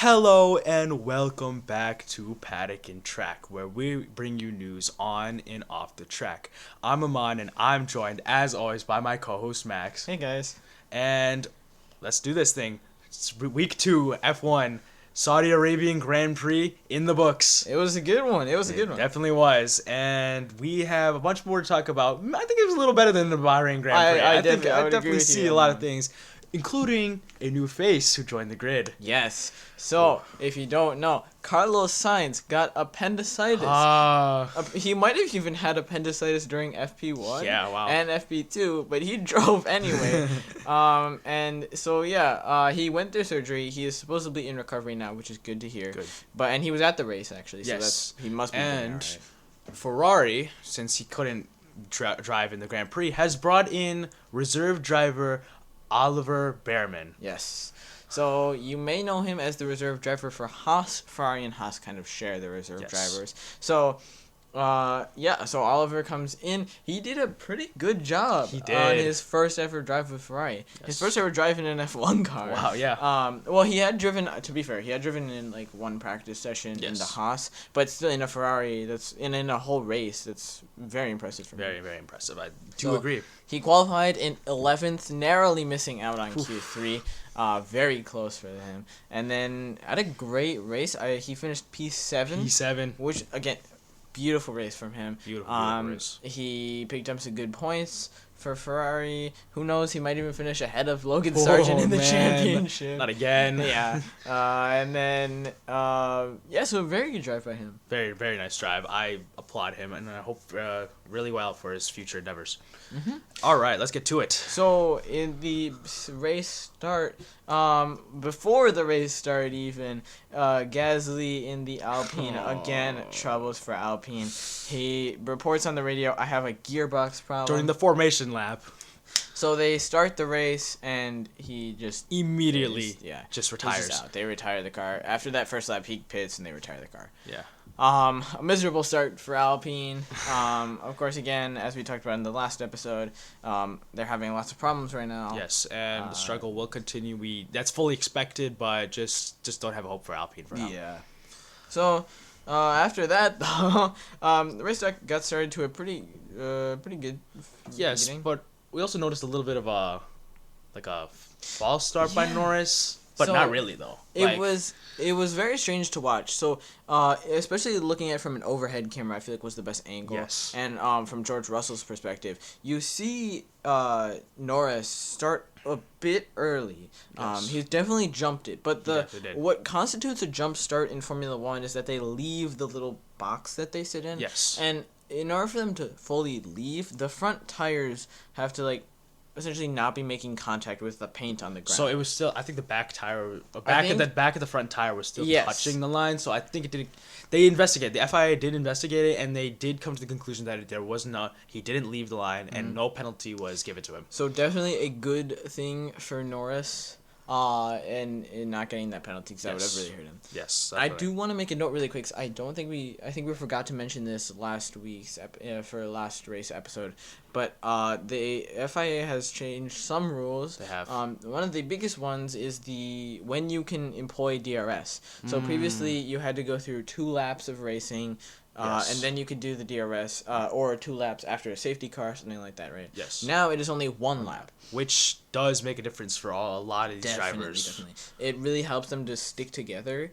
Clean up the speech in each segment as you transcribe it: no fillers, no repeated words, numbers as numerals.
Hello and welcome back to Paddock and Track, where we bring you news on and off the track. I'm Amaan and I'm joined, as always, by my co-host Max. Hey guys. And let's do this thing. It's week 2, F1, Saudi Arabian Grand Prix in the books. It was a good one. It Definitely was. And we have a bunch more to talk about. I think it was a little better than the Bahrain Grand Prix. I definitely see a lot of things, including a new face who joined the grid. Yes. So, if you don't know, Carlos Sainz got appendicitis. He might have even had appendicitis during FP1 and FP2, but he drove anyway. And so, he went through surgery. He is supposedly in recovery now, which is good to hear. Good. And he was at the race, actually. So yes. he must be doing all right. Ferrari, since he couldn't drive in the Grand Prix, has brought in reserve driver Oliver Bearman. Yes. So you may know him as the reserve driver for Haas. Ferrari and Haas kind of share the reserve drivers. So, so Oliver comes in. He did a pretty good job on his first ever drive with Ferrari. Yes. His first ever drive in an F1 car. Wow, yeah. Well, he had driven, to be fair, in like one practice session in the Haas, but still in a Ferrari in a whole race. That's very impressive for me. Very, very impressive. I do agree. He qualified in 11th, narrowly missing out on Q3. Very close for him. And then at a great race, he finished P7. Which, again, beautiful race from him. Beautiful race. He picked up some good points for Ferrari. Who knows? He might even finish ahead of Logan Sargent in the championship. Not again. Yeah. And then, so a very good drive by him. Very, very nice drive. I applaud him, and I hope really well for his future endeavors. Mm-hmm. All right, let's get to it. So, in the race start, before the race started even, Gasly in the Alpine, again, troubles for Alpine. He reports on the radio, I have a gearbox problem. During the formation lap. So they start the race, and he just immediately just retires. He's just out. They retire the car. After that first lap, he pits, and they retire the car. Yeah. A miserable start for Alpine. Of course, again, as we talked about in the last episode, they're having lots of problems right now. Yes, and the struggle will continue. That's fully expected, but just don't have hope for Alpine for now. Yeah. So, after that, though, the race got started to a pretty good beginning. But we also noticed a little bit of a false start by Norris. But not really, though. It was very strange to watch. So, especially looking at it from an overhead camera, I feel like was the best angle. Yes. And from George Russell's perspective, you see Norris start a bit early. Yes. He's definitely jumped it. But what constitutes a jump start in Formula 1 is that they leave the little box that they sit in. Yes. And in order for them to fully leave, the front tires have to, essentially not be making contact with the paint on the ground. So it was still, I think the back tire, back of the front tire was still touching the line. So I think it did. They investigated. The FIA did investigate it, and they did come to the conclusion that he didn't leave the line, and no penalty was given to him. So definitely a good thing for Norris. And not getting that penalty, because that would have really hurt him. Yes. I do want to make a note really quick. I think we forgot to mention this last week's for last race episode, but the FIA has changed some rules. They have. One of the biggest ones is when you can employ DRS. So previously you had to go through 2 laps of racing. And then you could do the DRS, or 2 laps after a safety car, something like that, right? Yes. Now it is only 1 lap. Which does make a difference for a lot of these drivers. Definitely. It really helps them to stick together,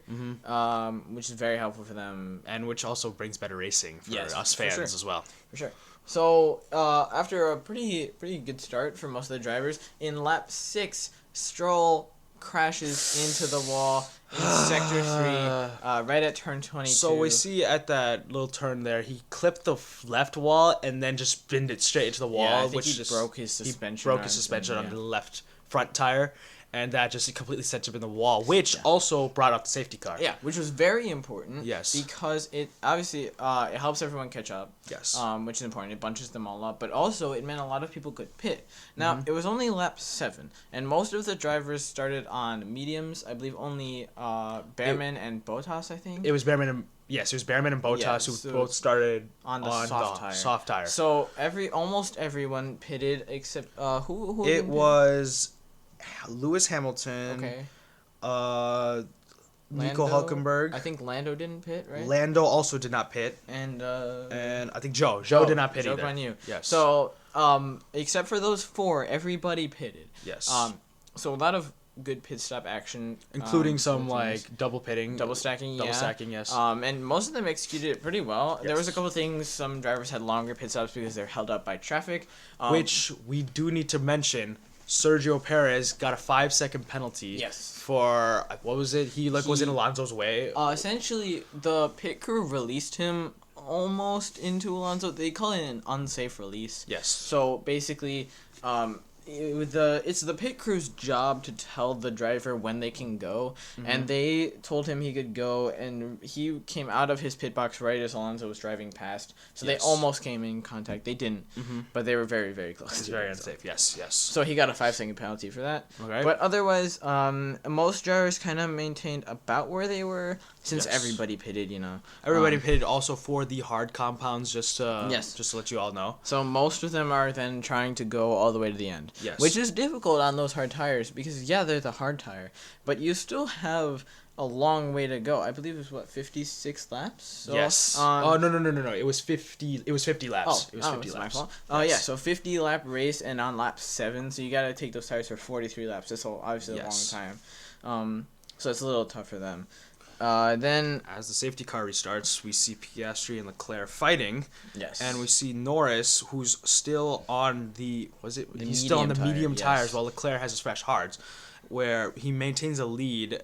which is very helpful for them. And which also brings better racing for us fans as well. For sure. So, after a pretty good start for most of the drivers, in lap 6, Stroll crashes into the wall in sector 3, right at turn 22. So we see at that little turn there, he clipped the left wall and then just spinned it straight into the wall. Yeah, I think he broke his suspension. On the left front tire, and that just completely sent him in the wall, which also brought up the safety car. Yeah, which was very important. Yes. Because it obviously it helps everyone catch up. Yes. Which is important. It bunches them all up, but also it meant a lot of people could pit. Now, it was only lap 7, and most of the drivers started on mediums. I believe only Bearman and Bottas, I think. It was Bearman and Bottas who both started on the soft tire. So almost everyone pitted except who it was Lewis Hamilton. Okay. Nico Hülkenberg. I think Lando didn't pit, right? Lando also did not pit. And I think Joe did not pit either. Guan Yu. Yes. So, except for those 4, everybody pitted. Yes. So a lot of good pit stop action, including some like double pitting, double stacking, yes. And most of them executed it pretty well. Yes. There was a couple of things. Some drivers had longer pit stops because they're held up by traffic, which we do need to mention. Sergio Perez got a 5-second penalty. Yes. For what was it? He was in Alonso's way. Essentially, the pit crew released him almost into Alonso. They call it an unsafe release. Yes. So basically, it's the pit crew's job to tell the driver when they can go, and they told him he could go, and he came out of his pit box right as Alonso was driving past, so they almost came in contact. They didn't, but they were very, very close. It's very unsafe. Yes. So he got a 5-second penalty for that. Okay. But otherwise, most drivers kind of maintained about where they were since everybody pitted. Everybody pitted also for the hard compounds, just to let you all know. So most of them are then trying to go all the way to the end. Yes. Which is difficult on those hard tires because, they're the hard tire, but you still have a long way to go. I believe it was, 56 laps? So, yes. No. It was 50 laps. Oh, it was 50 laps. My fault. Oh, yeah, so 50-lap race and on lap 7, so you got to take those tires for 43 laps. That's obviously a long time. So it's a little tough for them. Then, as the safety car restarts, we see Piastri and Leclerc fighting. Yes. And we see Norris, who's still on he's still on the medium tires, while Leclerc has his fresh hards, where he maintains a lead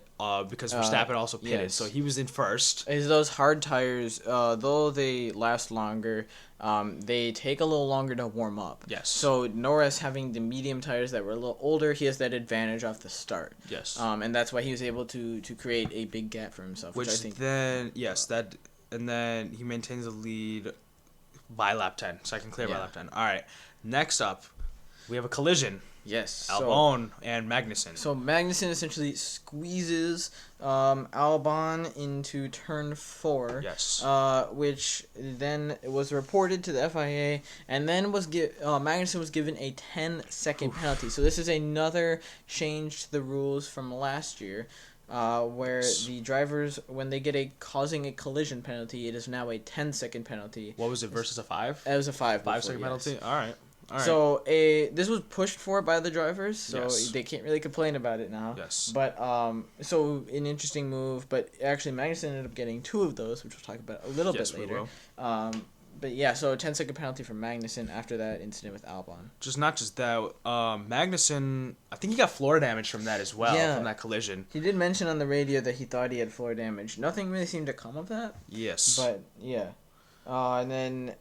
because Verstappen also pitted, so he was in first. Those hard tires, though they last longer, they take a little longer to warm up. Yes. So Norris, having the medium tires that were a little older, he has that advantage off the start. Yes. And that's why he was able to create a big gap for himself. Which I think. And then he maintains the lead by lap 10, so I can clear by lap 10. All right. Next up, we have a collision. Yes. Albon and Magnussen. So Magnussen essentially squeezes Albon into turn 4. Yes. Which then was reported to the FIA, and then Magnussen was given a 10-second penalty. So this is another change to the rules from last year. Where the drivers, when they get causing a collision penalty, it is now a 10-second penalty. What was it versus a 5? It was a 5. 5-second penalty? All right. So this was pushed for by the drivers, so yes. they can't really complain about it now. Yes. But so an interesting move, but actually Magnussen ended up getting 2 of those, which we'll talk about a little bit later. But yeah, so a 10-second penalty for Magnussen after that incident with Albon. Not just that, Magnussen, I think he got floor damage from that as well, from that collision. He did mention on the radio that he thought he had floor damage. Nothing really seemed to come of that. Yes. But yeah, and then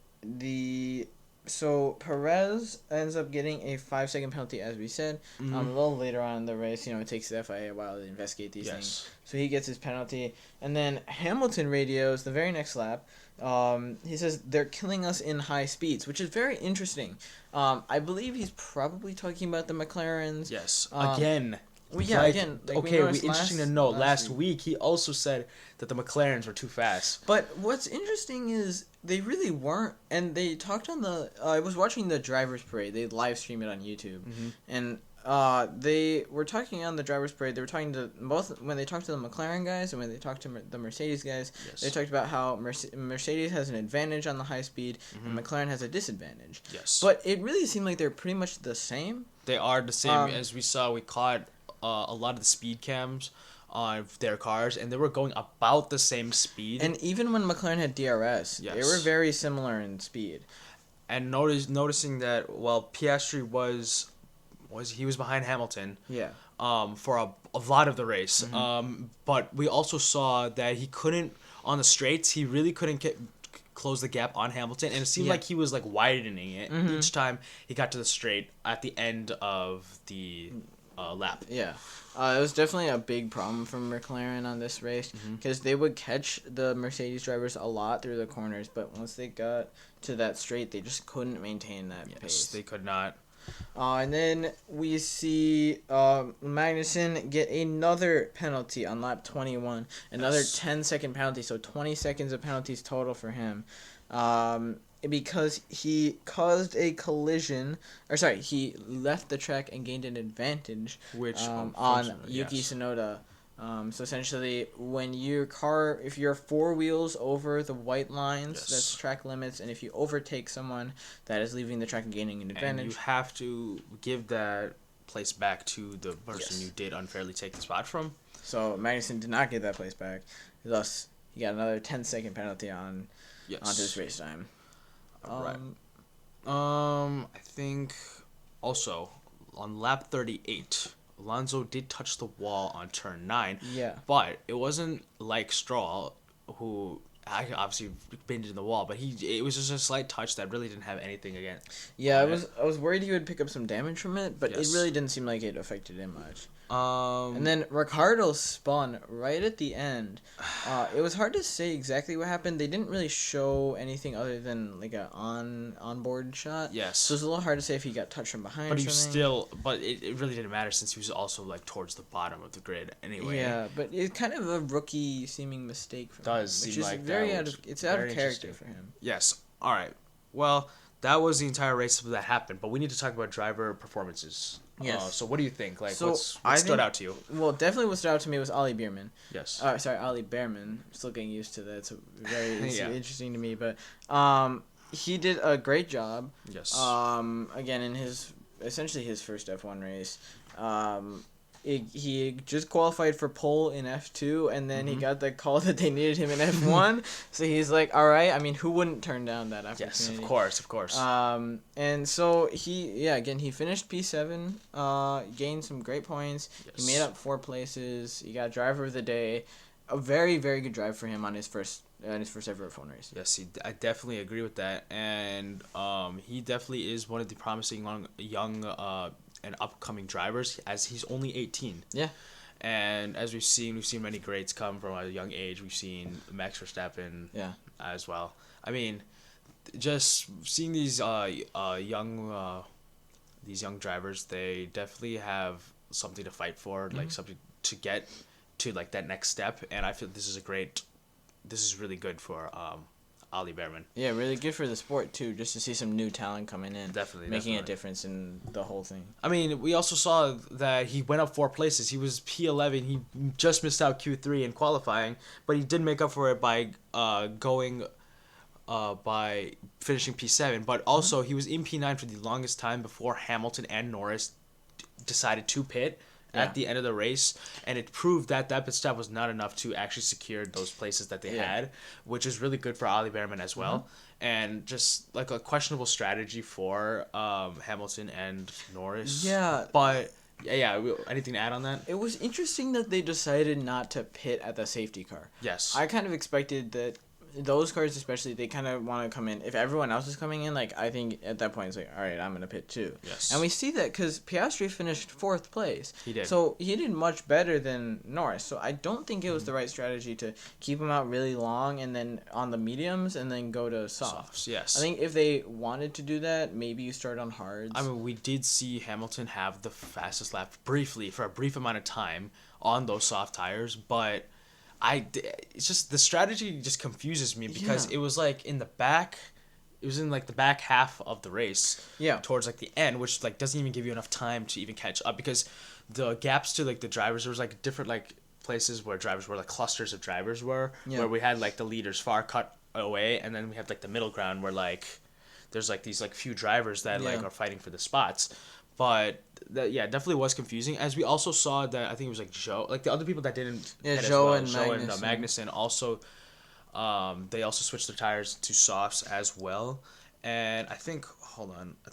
So Perez ends up getting a 5-second penalty, as we said. A little later on in the race, it takes the FIA a while to investigate these things. So he gets his penalty, and then Hamilton radios the very next lap. He says they're killing us in high speeds, which is very interesting. I believe he's probably talking about the McLarens. Yes. Again. Well, yeah, again. Interesting to know. Last week, he also said that the McLarens were too fast. But what's interesting is they really weren't, and they talked on the. I was watching the drivers' parade. They live stream it on YouTube, and they were talking on the drivers' parade. They were talking to both when they talked to the McLaren guys and when they talked to the Mercedes guys. Yes. They talked about how Mercedes has an advantage on the high speed and McLaren has a disadvantage. Yes. But it really seemed like they're pretty much the same. They are the same. As we saw, we caught a lot of the speed cams on their cars, and they were going about the same speed. And even when McLaren had DRS, they were very similar in speed. And noticing that, Piastri was behind Hamilton. Yeah. For a lot of the race. But we also saw that he couldn't on the straights. He really couldn't close the gap on Hamilton, and it seemed like he was widening it each time he got to the straight at the end of the lap. Yeah. It was definitely a big problem for McLaren on this race because they would catch the Mercedes drivers a lot through the corners, but once they got to that straight, they just couldn't maintain that pace. Yes, they could not. And then we see Magnussen get another penalty on lap 21, another 10-second penalty, so 20 seconds of penalties total for him. Because he caused a collision, he left the track and gained an advantage which on Yuki Tsunoda. So essentially, when if you're 4 wheels over the white lines, that's track limits, and if you overtake someone, that is leaving the track and gaining an advantage. And you have to give that place back to the person you did unfairly take the spot from. So Magnussen did not get that place back. Thus, he got another 10-second penalty onto his race time. Right. I think also on lap 38, Alonso did touch the wall on turn 9. Yeah. But it wasn't like Stroll, who obviously bended in the wall, but it was just a slight touch that really didn't have anything again. Yeah, I was worried he would pick up some damage from it, but it really didn't seem like it affected him much. And then Ricciardo spun right at the end. It was hard to say exactly what happened. They didn't really show anything other than like a onboard shot. Yes. So it was a little hard to say if he got touched from behind. But it really didn't matter since he was also like towards the bottom of the grid anyway. Yeah, but it's kind of a rookie seeming mistake for him. Seem like it's out of character for him. Yes. All right. Well, that was the entire race that happened, but we need to talk about driver performances. Yes. So what do you think? Like, what stood out to you? Well, definitely what stood out to me was Ollie Bearman. Yes. Ollie Bearman. I'm still getting used to that. It's very interesting to me, but he did a great job. Yes. Again, in essentially his first F1 race. He just qualified for pole in F2, and then he got the call that they needed him in F1. So he's like, all right. I mean, who wouldn't turn down that opportunity? Yes, of course. And so he finished P7, gained some great points. Yes. He made up 4 places. He got driver of the day. A very, very good drive for him on his first ever F1 race. Yes, I definitely agree with that, and he definitely is one of the promising young and upcoming drivers, as he's only 18. Yeah. And as we've seen many greats come from a young age. We've seen Max Verstappen as well. I mean, just seeing these young drivers, they definitely have something to fight for, like something to get to like that next step. And I feel this is really good for Ollie Bearman. Yeah, really good for the sport too, just to see some new talent coming in. Making a difference in the whole thing. I mean, we also saw that he went up 4 places. He was P11. He just missed out Q3 in qualifying, but he did make up for it by by finishing P7. But also, he was in P9 for the longest time before Hamilton and Norris decided to pit at the end of the race, and it proved that pit stop was not enough to actually secure those places that they had, which is really good for Ollie Bearman as well, and just like a questionable strategy for Hamilton and Norris. Yeah. But anything to add on that? It was interesting that they decided not to pit at the safety car. Yes. I kind of expected that those cars especially, they kind of want to come in. If everyone else is coming in, like, I think at that point it's like, all right, I'm going to pit too. Yes. And we see that because Piastri finished 4th place. He did. So he did much better than Norris. So I don't think it was the right strategy to keep him out really long and then on the mediums and then go to softs. Yes. I think if they wanted to do that, maybe you start on hards. I mean, we did see Hamilton have the fastest lap for a brief amount of time on those soft tires, but it's just the strategy just confuses me because it was like in the back, it was in like the back half of the race, towards like the end, which like doesn't even give you enough time to even catch up because the gaps to like the drivers, there was like different like places where drivers were, like clusters of drivers were, where we had like the leaders far cut away, and then we have like the middle ground where like there's like these like few drivers that like are fighting for the spots. But that definitely was confusing. As we also saw that I think it was like Joe, like the other people that didn't. Yeah, Joe and Magnussen also, they also switched their tires to softs as well. And I think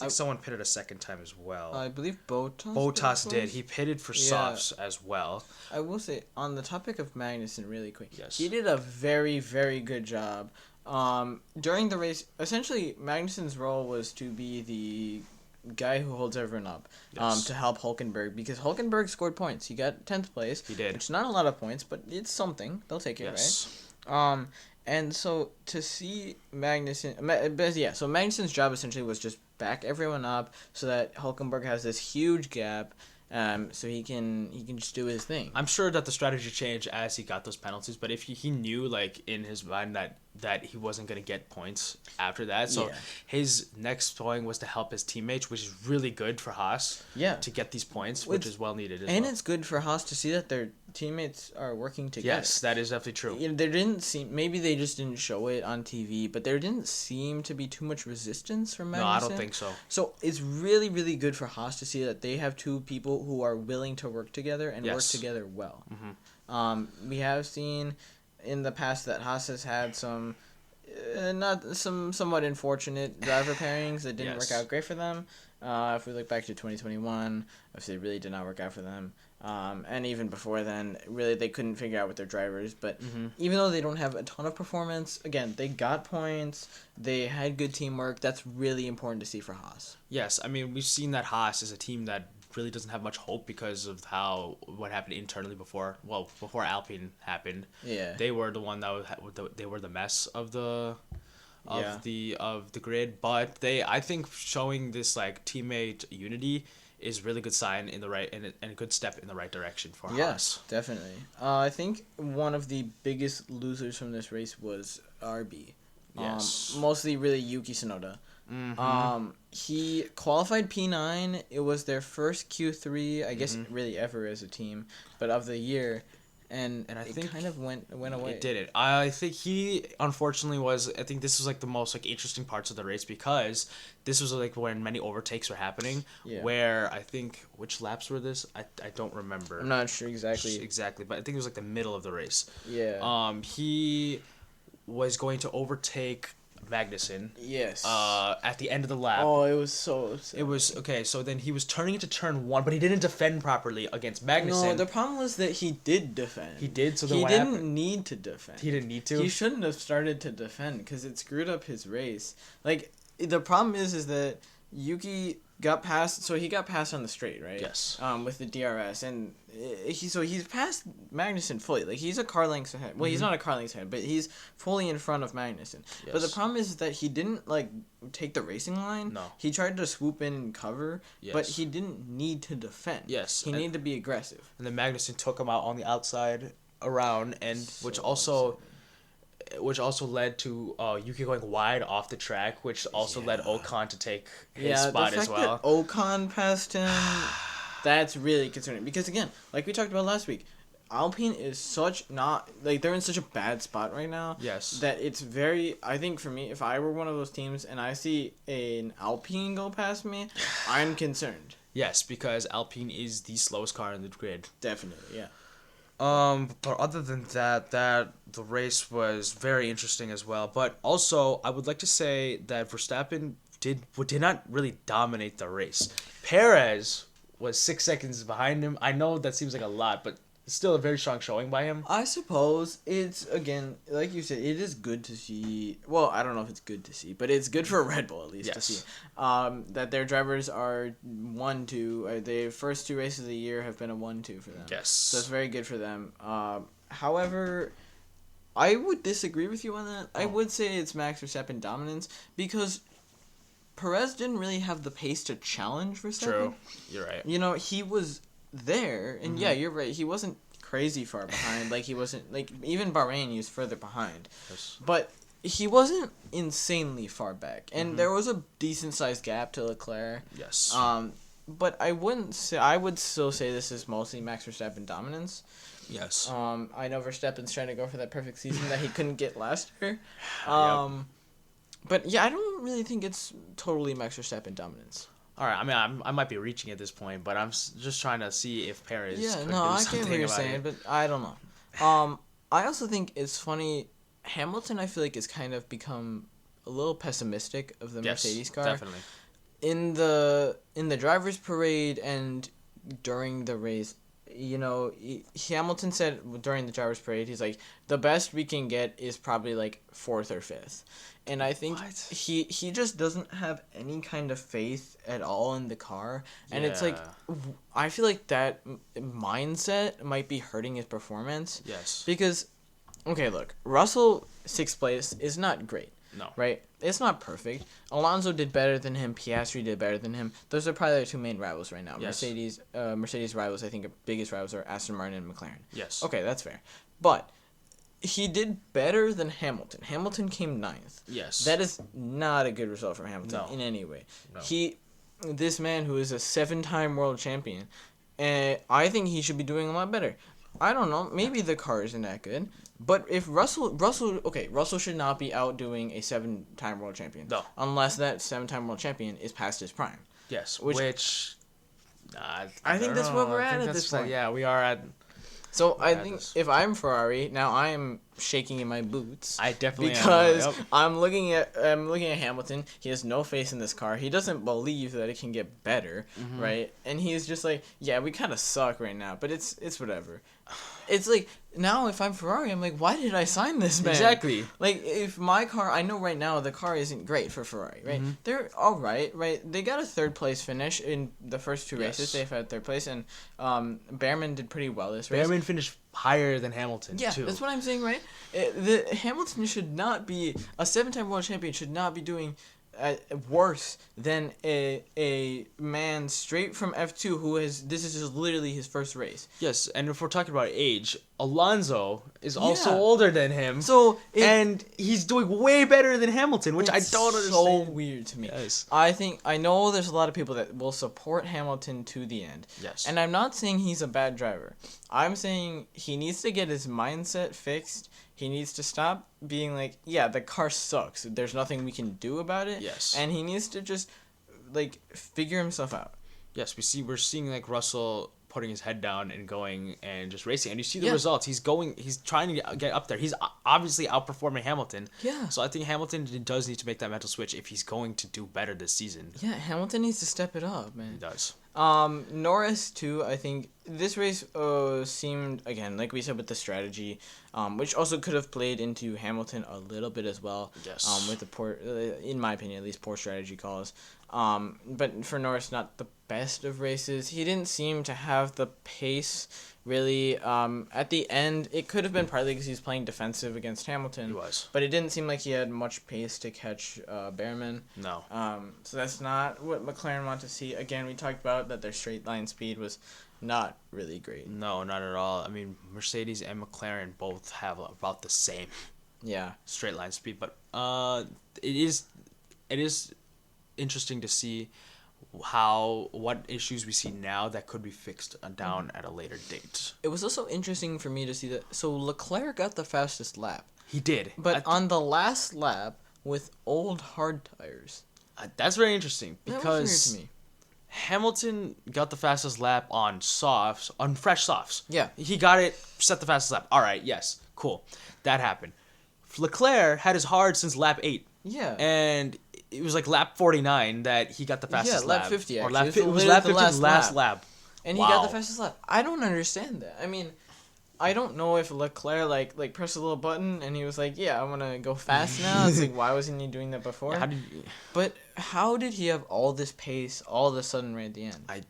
someone pitted a second time as well. I believe Bottas. Bottas did. He pitted for softs as well. I will say on the topic of Magnussen, really quick. Yes. He did a very, very good job. During the race, essentially Magnussen's role was to be the guy who holds everyone up, to help Hülkenberg, because Hülkenberg scored points. He got 10th place. He did. Which is not a lot of points, but it's something. They'll take it, right? And so to see Magnussen, so Magnussen's job essentially was just back everyone up so that Hülkenberg has this huge gap, so he can just do his thing. I'm sure that the strategy changed as he got those penalties, but if he knew like in his mind that he wasn't going to get points after that, so his next point was to help his teammates, which is really good for Haas to get these points, which is well needed as well. And it's good for Haas to see that teammates are working together. Yes, that is definitely true. There didn't seem, maybe they just didn't show it on TV, but there didn't seem to be too much resistance from Magnussen. No, I don't think so. So it's really, really good for Haas to see that they have two people who are willing to work together and work together well. Mm-hmm. We have seen in the past that Haas has had some somewhat unfortunate driver pairings that didn't work out great for them. If we look back to 2021, obviously it really did not work out for them. And even before then, really they couldn't figure out with their drivers. But even though they don't have a ton of performance, again, they got points. They had good teamwork. That's really important to see for Haas. Yes, I mean, we've seen that Haas is a team that really doesn't have much hope because of what happened internally before Alpine happened. Yeah. They were the one they were the mess of the grid, but I think showing this like teammate unity is really good sign in the right and a good step in the right direction for Haas. Yes, definitely. I think one of the biggest losers from this race was RB. Yes. Mostly really Yuki Tsunoda. Mm-hmm. He qualified P9. It was their first Q3, I guess, really ever as a team, but of the year. And I think kind of went away. It didn't. I think he unfortunately was. I think this was like the most like interesting parts of the race because this was like when many overtakes were happening. Yeah. Where I think which laps were this? I don't remember. I'm not sure exactly. But I think it was like the middle of the race. Yeah. He was going to overtake Magnussen. Yes. At the end of the lap. Oh, it was so sad. It was okay. So then he was turning into turn 1, but he didn't defend properly against Magnussen. No, the problem was that he did defend. He did. So then he what didn't happened? need to defend. He didn't need to. He shouldn't have started to defend because it screwed up his race. Like the problem is that Yuki got past. So he got past on the straight, right? Yes. With the DRS, and he's past Magnussen fully. Like he's a car length ahead. Well, he's not a car length ahead, but he's fully in front of Magnussen. Yes. But the problem is that he didn't like take the racing line. No. He tried to swoop in and cover, but he didn't need to defend. Yes. He needed to be aggressive. And then Magnussen took him out on the outside around, and which also led to Yuki going wide off the track, which also led Ocon to take his spot as well. The fact that Ocon passed him, that's really concerning. Because again, like we talked about last week, Alpine is they're in such a bad spot right now. Yes. That it's very, I think for me, if I were one of those teams and I see an Alpine go past me, I'm concerned. Yes, because Alpine is the slowest car in the grid. Definitely, yeah. But other than that the race was very interesting as well. But also, I would like to say that Verstappen did not really dominate the race. Perez was 6 seconds behind him. I know that seems like a lot, but it's still a very strong showing by him. I suppose it's, again, like you said, it is good to see. Well, I don't know if it's good to see, but it's good for Red Bull at least to see that their drivers are 1-2. The first 2 races of the year have been a 1-2 for them. Yes. So it's very good for them. However, I would disagree with you on that. I would say it's Max Verstappen dominance because Perez didn't really have the pace to challenge Verstappen. True. You're right. He was there, and yeah, you're right. He wasn't crazy far behind. Like he wasn't like even Bahrain he was further behind. Yes. But he wasn't insanely far back, and there was a decent sized gap to Leclerc. Yes. But I wouldn't say. I would still say this is mostly Max Verstappen dominance. Yes. I know Verstappen's trying to go for that perfect season that he couldn't get last year. But yeah, I don't really think it's totally Max Verstappen dominance. All right, I mean, I might be reaching at this point, but I'm just trying to see if Perez could do I something get what you're about saying, it. but I don't know. I also think it's funny. Hamilton, I feel like, has kind of become a little pessimistic of the Mercedes car. Definitely. In the drivers' parade and during the race, Hamilton said during the drivers' parade, he's like, the best we can get is probably like 4th or 5th. And I think he just doesn't have any kind of faith at all in the car. And it's like, I feel like that mindset might be hurting his performance. Yes. Because, okay, look, Russell 6th place is not great. No. Right? It's not perfect. Alonso did better than him. Piastri did better than him. Those are probably their 2 main rivals right now. Yes. Mercedes rivals, I think, biggest rivals are Aston Martin and McLaren. Yes. Okay, that's fair. But he did better than Hamilton. Hamilton came 9th. Yes. That is not a good result for Hamilton in any way. No. This man who is a 7-time world champion, I think he should be doing a lot better. I don't know. Maybe the car isn't that good. But if Russell should not be outdoing a 7-time world champion. No. Unless that 7-time world champion is past his prime. Yes, I think that's where we're at this point. Yeah, we are at. So I think if I'm Ferrari now, I am shaking in my boots. I definitely because am. Yep. I'm looking at Hamilton. He has no faith in this car. He doesn't believe that it can get better, right? And he's just like, yeah, we kind of suck right now, but it's whatever. It's like now if I'm Ferrari, I'm like, why did I sign this, man? Exactly. Like if my car, I know right now the car isn't great for Ferrari, right? They're all right? They got a 3rd place finish in the first 2 races. They've had 3rd place, and Bearman did pretty well this race. Bearman finished higher than Hamilton. Yeah, too. That's what I'm saying, right? The Hamilton should not be a 7-time world champion. Should not be doing worse than a man straight from F2 who this is just literally his first race. Yes, and if we're talking about age, Alonso is also older than him. And he's doing way better than Hamilton, which I don't understand. So weird to me. Yes. I know there's a lot of people that will support Hamilton to the end. Yes. And I'm not saying he's a bad driver. I'm saying he needs to get his mindset fixed. He needs to stop being like, yeah, the car sucks. There's nothing we can do about it. Yes. And he needs to just like figure himself out. Yes, we're seeing like Russell putting his head down and going and just racing, and you see the results. He's trying to get up there. He's obviously outperforming Hamilton. Yeah. So I think Hamilton does need to make that mental switch if he's going to do better this season. Yeah, Hamilton needs to step it up, man. He does. Norris too. I think this race seemed, again, like we said, with the strategy, which also could have played into Hamilton a little bit as well. Yes. With the poor, in my opinion, at least poor strategy calls. But for Norris, not the best of races. He didn't seem to have the pace really. At the end, it could have been partly because he's playing defensive against Hamilton. He was. But it didn't seem like he had much pace to catch Bearman. No. So that's not what McLaren want to see. Again, we talked about that their straight line speed was not really great. No, not at all. I mean, Mercedes and McLaren both have about the same straight line speed, but it is interesting to see what issues we see now that could be fixed down at a later date. It was also interesting for me to see that. So Leclerc got the fastest lap. He did, but on the last lap with old hard tires. That's very interesting because that was weird to me. Hamilton got the fastest lap on fresh softs. Yeah. He got it, set the fastest lap. All right, yes, cool. That happened. Leclerc had his hard since lap 8. Yeah. And it was like lap 49 that he got the fastest lap. Yeah, lap 50 actually. Or it was lap 50, last lap. And he got the fastest lap. I don't understand that. I mean, I don't know if Leclerc like pressed a little button and he was like, yeah, I want to go fast now. It's like, why wasn't he doing that before? But how did he have all this pace all of a sudden right at the end? I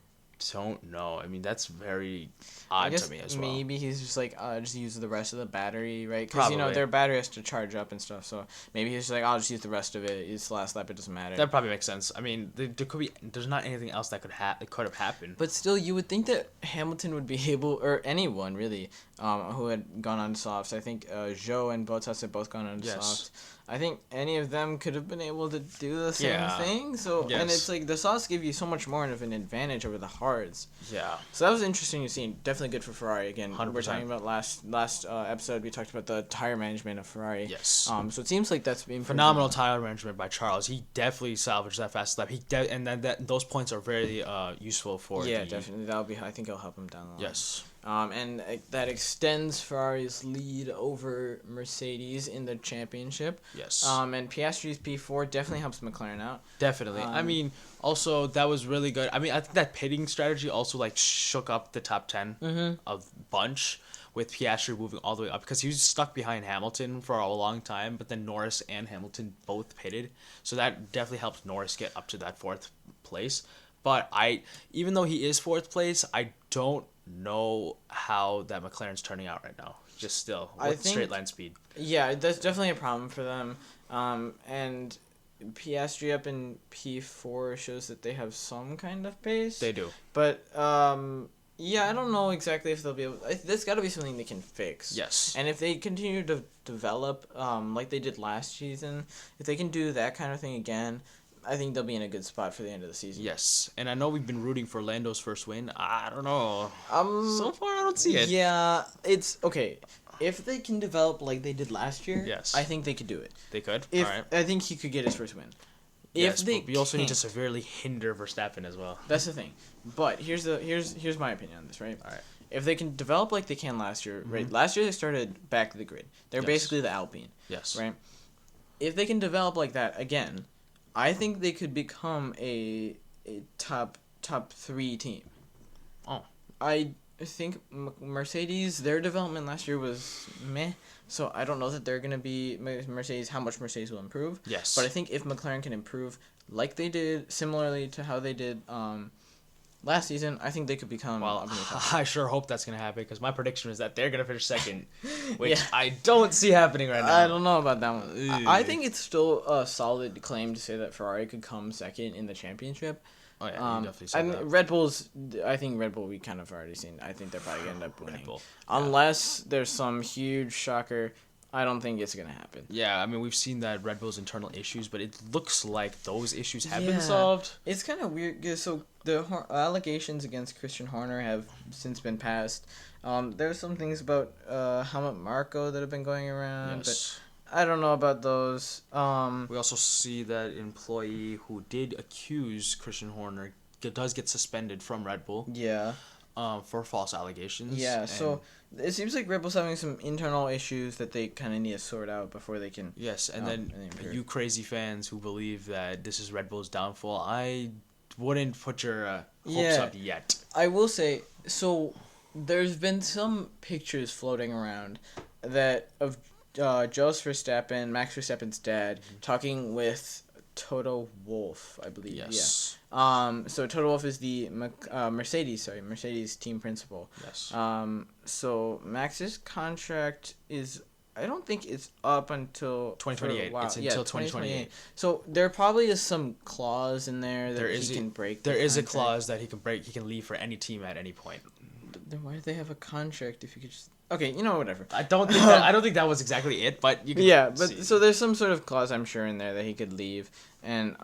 don't know. I mean, that's very odd to me as well. Maybe he's just like, just use the rest of the battery, right? Because, their battery has to charge up and stuff. So maybe he's just like, I'll just use the rest of it. It's the last lap. It doesn't matter. That probably makes sense. I mean, there's not anything else that could have happened. But still, you would think that Hamilton would be able, or anyone really, who had gone on softs. I think Zhou and Bottas had both gone on softs. I think any of them could have been able to do the same thing. So and it's like the softs give you so much more of an advantage over the hards. Yeah. So that was interesting to see. Definitely good for Ferrari. Again, 100%. We're talking about last episode. We talked about the tire management of Ferrari. Yes. So it seems like that's been phenomenal tire management by Charles. He definitely salvaged that fast lap. And those points are very useful for. Yeah, definitely. I think it'll help him down the line. Yes. And that extends Ferrari's lead over Mercedes in the championship. Yes. And Piastri's P4 definitely helps McLaren out. Definitely. I mean, also that was really good. I mean, I think that pitting strategy also like shook up the top 10 of bunch with Piastri moving all the way up because he was stuck behind Hamilton for a long time, but then Norris and Hamilton both pitted, so that definitely helped Norris get up to that 4th place. But even though he is 4th place, I don't know how that McLaren's turning out right now. Just still with straight line speed. Yeah, that's definitely a problem for them. And Piastri up in P4 shows that they have some kind of pace. They do. But I don't know exactly if they'll be able. There's got to be something they can fix. Yes. And if they continue to develop like they did last season, if they can do that kind of thing again, I think they'll be in a good spot for the end of the season. Yes, and I know we've been rooting for Lando's first win. I don't know. So far, I don't see it. Yeah, it's okay. If they can develop like they did last year, yes, I think they could do it. They could. If all right. I think he could get his first win. Yes, if they but we also need to severely hinder Verstappen as well. That's the thing. But here's my opinion on this, right? All right. If they can develop like they can last year, right? Last year they started back of the grid. They're basically the Alpine. Yes. Right? If they can develop like that again, I think they could become a top 3 team. Oh. I think Mercedes, their development last year was meh. So I don't know that they're going to be Mercedes, how much Mercedes will improve. Yes. But I think if McLaren can improve like they did, similarly to how they did last season, I think they could become... Well, I sure hope that's going to happen because my prediction is that they're going to finish second, which I don't see happening right now. I don't know about that one. I think it's still a solid claim to say that Ferrari could come second in the championship. Oh, yeah, you definitely said that. I think Red Bull we kind of already seen. I think they're probably going to end up winning. Unless there's some huge shocker. I don't think it's going to happen. Yeah, I mean, we've seen that Red Bull's internal issues, but it looks like those issues have been solved. It's kind of weird. So the allegations against Christian Horner have since been passed. There's some things about Helmut Marko that have been going around, but I don't know about those. We also see that employee who did accuse Christian Horner does get suspended from Red Bull. Yeah. For false allegations. Yeah, so it seems like Red Bull's having some internal issues that they kind of need to sort out before they can... Yes, and then you crazy fans who believe that this is Red Bull's downfall, I wouldn't put your hopes up yet. I will say, so there's been some pictures floating around that of Jos Verstappen, Max Verstappen's dad, talking with Toto Wolff, I believe. Yes. Yeah. So Toto Wolff is the Mercedes team principal. Yes. So Max's contract is, I don't think it's up until 2028. It's until 2028. So there probably is some clause in there that he can break. There is a clause that he can break. He can leave for any team at any point. Then why do they have a contract if you could just... Okay, whatever. I don't think that was exactly it, but you can so there's some sort of clause I'm sure in there that he could leave, and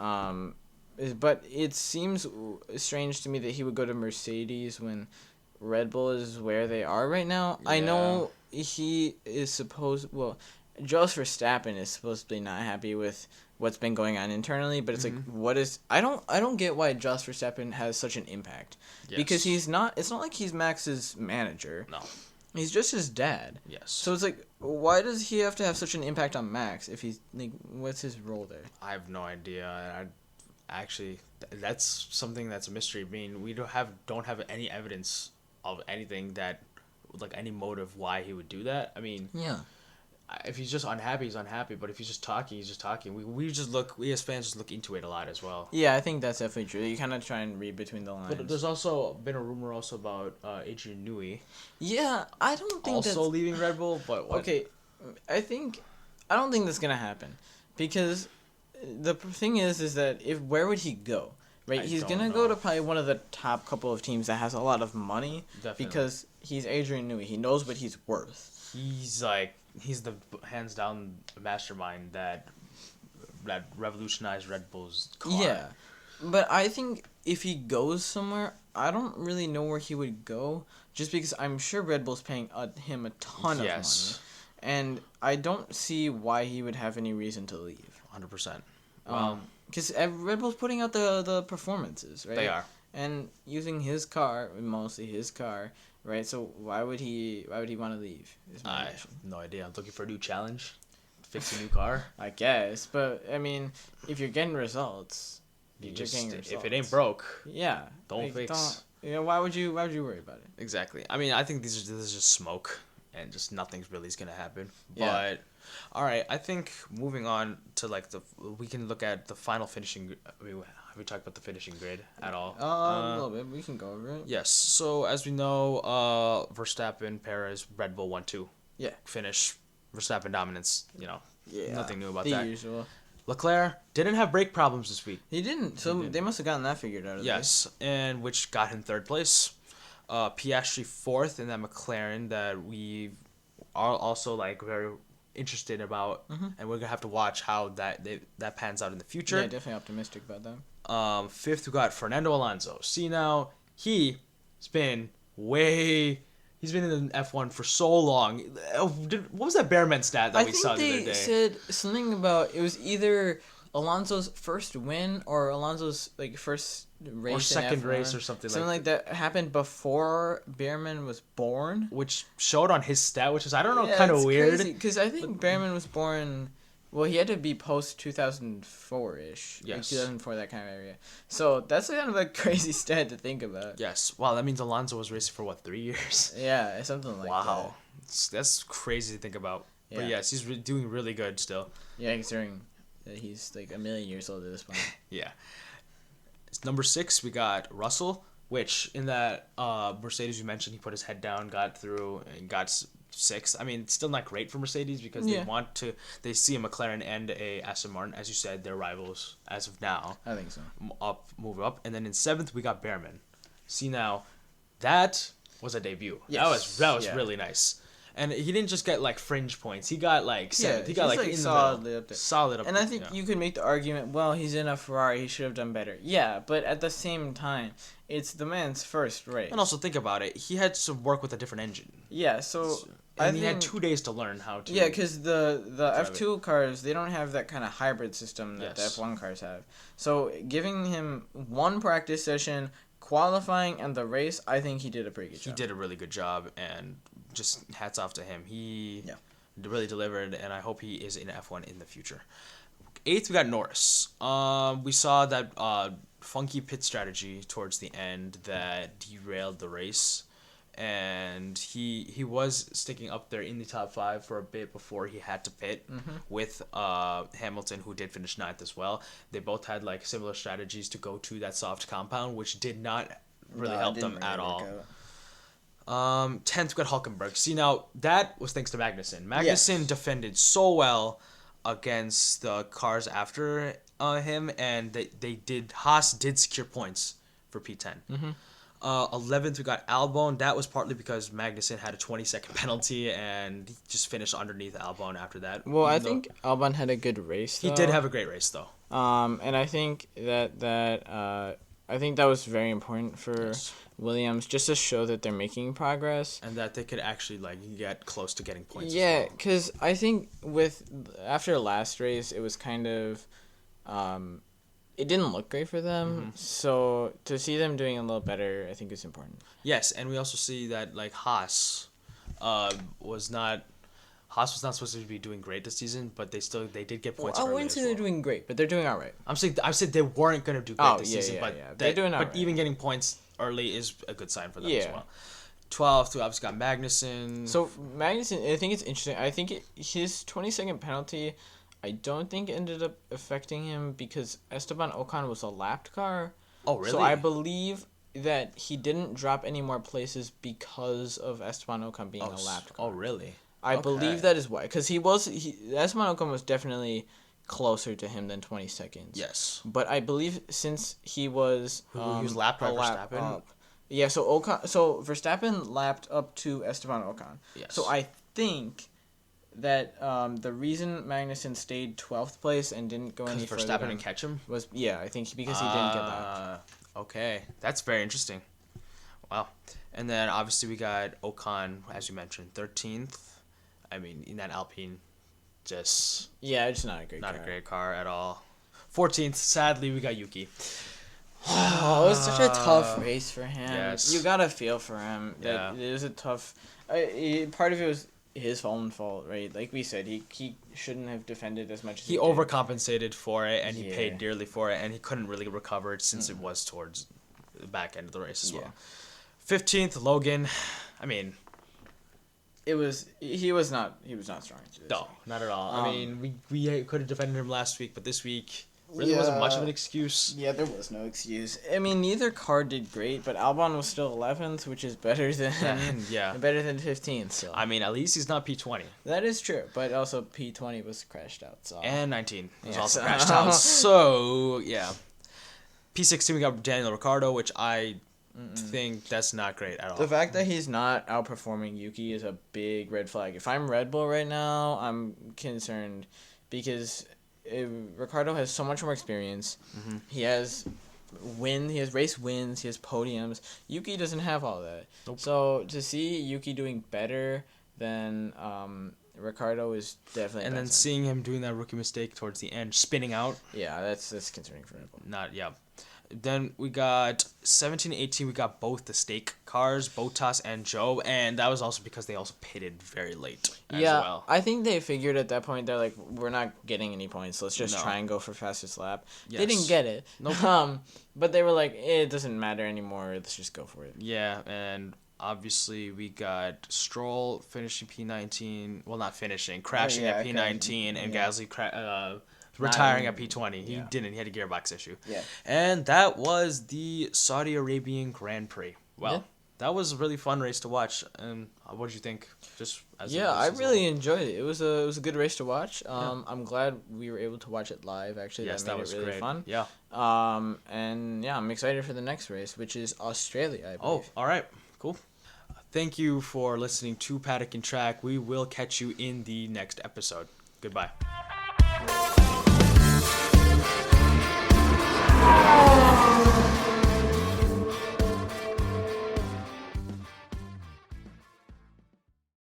but it seems strange to me that he would go to Mercedes when Red Bull is where they are right now. Yeah. I know he is Jos Verstappen is supposedly not happy with what's been going on internally, but it's I don't get why Jos Verstappen has such an impact. Yes. Because it's not like he's Max's manager. No. He's just his dad. Yes. So it's like, why does he have to have such an impact on Max if he's like, what's his role there? I have no idea. That's something that's a mystery. I mean, we don't have any evidence of anything that, like, any motive why he would do that. I mean, yeah. If he's just unhappy, he's unhappy. But if he's just talking, he's just talking. We as fans just look into it a lot as well. Yeah, I think that's definitely true. You kind of try and read between the lines. But there's also been a rumor about Adrian Newey. Yeah, I don't think also leaving Red Bull. But what? Okay, I don't think that's gonna happen because the thing is that where would he go? Right, he's gonna go to probably one of the top couple of teams that has a lot of money. Definitely. Because he's Adrian Newey. He knows what he's worth. He's the hands down mastermind that revolutionized Red Bull's car. Yeah, but I think if he goes somewhere, I don't really know where he would go, just because I'm sure Red Bull's paying him a ton of money, and I don't see why he would have any reason to leave. 100%. Because Red Bull's putting out the performances, right? They are, and using his car, mostly his car. Right, so why would he want to leave? I have no idea. I'm looking for a new challenge, fix a new car. I guess, but I mean, if you're getting results, if it ain't broke, don't fix. Why would you worry about it? Exactly. I mean, I think this is just smoke, and just nothing's really gonna happen. Yeah. But all right, I think moving on to we can look at the final finishing. Have we talked about the finishing grid at all? A little bit. We can go over it. Yes. So as we know, Verstappen, Perez, Red Bull 1-2. Yeah. Finish. Verstappen dominance. Yeah. Nothing new about that. The usual. Leclerc didn't have brake problems this week. He didn't. So they must have gotten that figured out. Yes, and which got him third place. Piastri fourth in that McLaren that we are also very interested about, and we're gonna have to watch how that pans out in the future. Yeah, definitely optimistic about that. Fifth, we got Fernando Alonso. See, now he's been in F1 for so long. What was that Bearman stat that we saw the other day? I think they said something about it was either Alonso's first win or Alonso's like first race or second race or something like that happened before Bearman was born, which showed on his stat, which is I don't know, kind of weird. Because I think Bearman was born. Well, he had to be post 2004-ish. Yes. Like 2004, that kind of area. So that's kind of a crazy stat to think about. Yes. Wow, that means Alonso was racing for, 3 years? Yeah, something like that. Wow. That's crazy to think about. Yeah. But yes, he's doing really good still. Yeah, considering that he's like a million years old at this point. Yeah. It's number 6, we got Russell, which in that Mercedes you mentioned, he put his head down, got through, and got 6th. I mean, it's still not great for Mercedes because they see a McLaren and a Aston Martin, as you said, they're rivals as of now. I think so. Move up, and then in 7th we got Bearman. See, now that was a debut. Yes. That was really nice. And he didn't just get fringe points. He got 7th. He got in solidly up there. Solid up there. And I think you could make the argument, well, he's in a Ferrari, he should have done better. Yeah, but at the same time, it's the man's first race. And also think about it, he had to work with a different engine. Yeah, so he had 2 days to learn how to. Yeah, because the F2 cars, they don't have that kind of hybrid system that the F1 cars have. So giving him 1 practice session, qualifying, and the race, I think he did a pretty good job. He did a really good job, and just hats off to him. He really delivered, and I hope he is in F1 in the future. 8th, we got Norris. We saw that funky pit strategy towards the end that derailed the race, and he was sticking up there in the top 5 for a bit before he had to pit with Hamilton, who did finish 9th as well. They both had similar strategies to go to that soft compound, which did not really help them at all. 10th, we got Hulkenberg. See, now that was thanks to Magnussen. Magnussen defended so well against the cars after him, and Haas did secure points for P10. 11th, we got Albon. That was partly because Magnussen had a 20-second penalty, and he just finished underneath Albon after that. Well, I think Albon had a good race, though. He did have a great race, though. And I think that was very important for Williams, just to show that they're making progress. And that they could actually, get close to getting points. Yeah, because I think after last race, it was kind of... it didn't look great for them, so to see them doing a little better, I think is important. Yes, and we also see that Haas was not supposed to be doing great this season, but they did get points. I wouldn't say they're doing great, but they're doing all right. I said they weren't going to do great this season, but they're doing all right. But even getting points early is a good sign for them as well. 12th, we obviously got Magnussen. So Magnussen, I think it's interesting. I think his 20-second penalty, I don't think ended up affecting him because Esteban Ocon was a lapped car. Oh, really? So I believe that he didn't drop any more places because of Esteban Ocon being a lapped car. Oh, really? I believe that is why. Because Esteban Ocon was definitely closer to him than 20 seconds. Yes. But I believe since he was... he was lapped by Verstappen? Yeah, so Verstappen lapped up to Esteban Ocon. Yes. So I think that the reason Magnussen stayed 12th place and didn't go any further... Verstappen didn't catch him? I think because he didn't get lapped. Okay. That's very interesting. Wow. And then obviously we got Ocon, as you mentioned, 13th. I mean, in that Alpine, just... Yeah, it's not a great car. Not a great car at all. 14th, sadly, we got Yuki. Oh, it was such a tough race for him. Yes. You gotta feel for him. That it was a tough... part of it was his own fault, right? Like we said, he shouldn't have defended as much as he did. Overcompensated for it, and he paid dearly for it, and he couldn't really recover it since it was towards the back end of the race as well. 15th, Logan. I mean... He was not strong. No, not at all. I mean, we could have defended him last week, but this week really wasn't much of an excuse. Yeah, there was no excuse. I mean, neither car did great, but Albon was still 11th, which is better than better than 15th. So. I mean, at least he's not P20. That is true, but also P20 was crashed out. So. And 19 was also crashed out. So yeah, P16 we got Daniel Ricciardo, which I think that's not great at all. The fact that he's not outperforming Yuki is a big red flag. If I'm Red Bull right now, I'm concerned because Ricciardo has so much more experience. Mm-hmm. He has race wins, he has podiums. Yuki doesn't have all that. Nope. So to see Yuki doing better than Ricciardo is definitely. And then seeing him doing that rookie mistake towards the end, spinning out. Yeah, that's concerning for Red Bull. Then we got 17 and 18. We got both the stake cars, Bottas and Joe, and that was also because they also pitted very late as well. I think they figured at that point they're like, we're not getting any points. Let's just try and go for fastest lap. Yes. They didn't get it. Nope. But they were like, it doesn't matter anymore. Let's just go for it. Yeah, and obviously we got Stroll finishing P19. Well, not finishing, crashing at P19, and Gasly retiring at P20. He didn't. He had a gearbox issue. Yeah. And that was the Saudi Arabian Grand Prix. Well, that was a really fun race to watch. And what did you think? I really enjoyed it. It was a good race to watch. I'm glad we were able to watch it live. Actually, yes, that was really great. Fun. Yeah. I'm excited for the next race, which is Australia, I believe. Oh, all right, cool. Thank you for listening to Paddock and Track. We will catch you in the next episode. Goodbye.